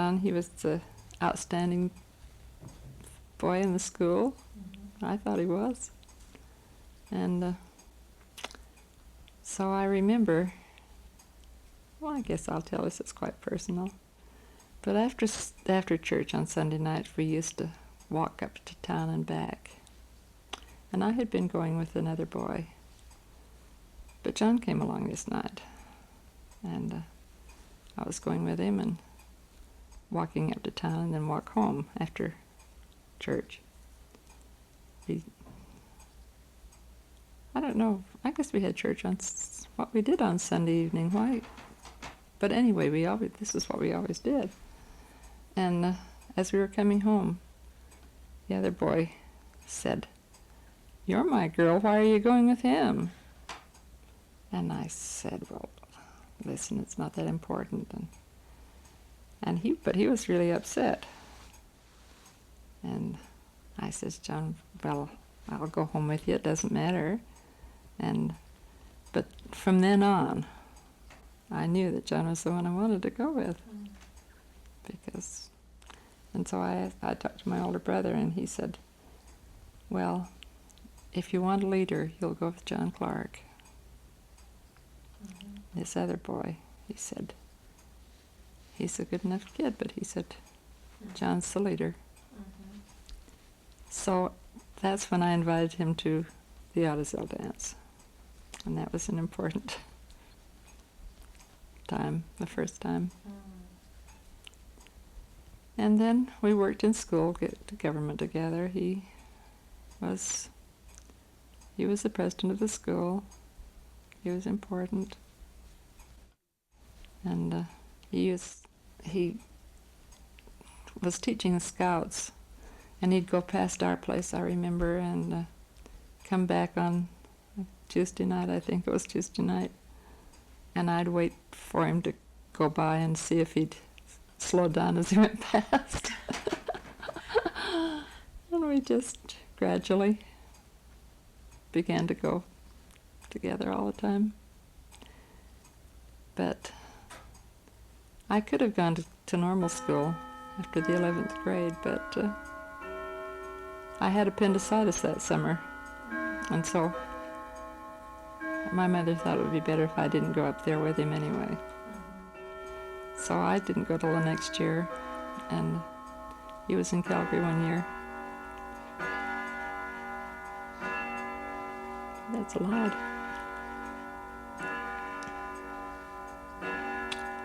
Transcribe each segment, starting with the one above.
John, he was the outstanding boy in the school. I thought he was. And so I remember, well, I guess I'll tell this, it's quite personal. But after church on Sunday nights, we used to walk up to town and back. And I had been going with another boy. But John came along this night. And I was going with him and walking up to town and then walk home after church. I don't know, I guess we had church on what we did on Sunday evening. Why? But anyway, this is what we always did. And as we were coming home, the other boy said, "You're my girl, why are you going with him?" And I said, "Well, listen, it's not that important." But he was really upset. And I says, "John, well, I'll go home with you, it doesn't matter." But from then on, I knew that John was the one I wanted to go with. And so I talked to my older brother, and he said, "Well, if you want a leader, you'll go with John Clarke." This other boy, he said, "He's a good enough kid," but he said, "John's the leader." So that's when I invited him to the Ottazell dance. And that was an important time, the first time. And then we worked in school, get to government together. He was the president of the school. He was important. And he was teaching the scouts, and he'd go past our place, I remember, and come back on Tuesday night, I think it was Tuesday night, and I'd wait for him to go by and see if he'd slow down as he went past. And we just gradually began to go together all the time. But I could have gone to normal school after the 11th grade, but I had appendicitis that summer, and so my mother thought it would be better if I didn't go up there with him anyway. So I didn't go till the next year, and he was in Calgary one year. That's loud.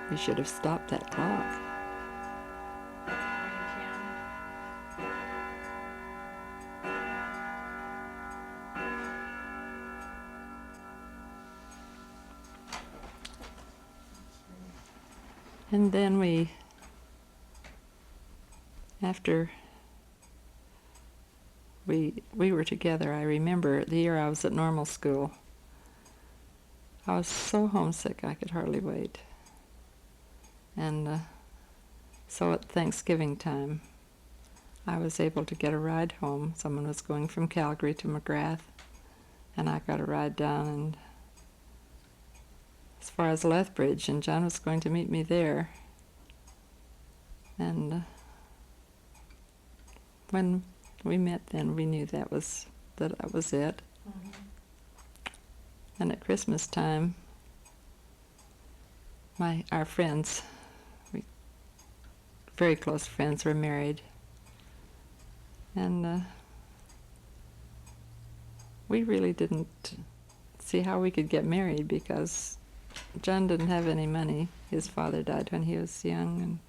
You should have stopped that clock. And then after we were together, I remember the year I was at normal school, I was so homesick I could hardly wait. And so at Thanksgiving time, I was able to get a ride home. Someone was going from Calgary to McGrath, and I got a ride down and as far as Lethbridge, and John was going to meet me there. And when we met then, we knew that was it. And at Christmas time, our friends, very close friends, were married. And we really didn't see how we could get married because John didn't have any money. His father died when he was young,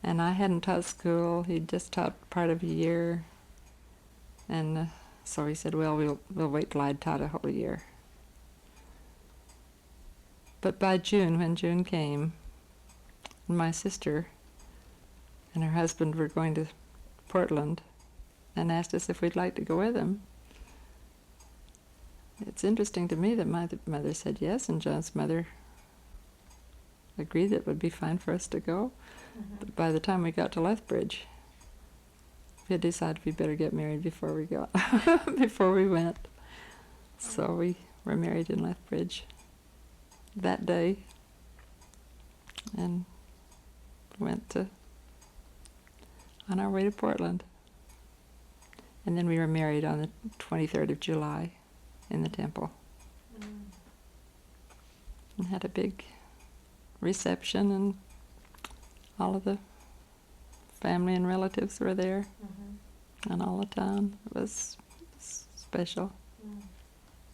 and I hadn't taught school. He'd just taught part of a year, and so he said, "Well, we'll wait till I'd taught a whole year." But by June, when June came, my sister and her husband were going to Portland and asked us if we'd like to go with them. It's interesting to me that my mother said yes, and John's mother agreed that it would be fine for us to go. But by the time we got to Lethbridge, we had decided we better get married before we went. So we were married in Lethbridge that day, and went on our way to Portland. And then we were married on the 23rd of July in the temple. And had a big reception, and all of the family and relatives were there, and all the town. It was special.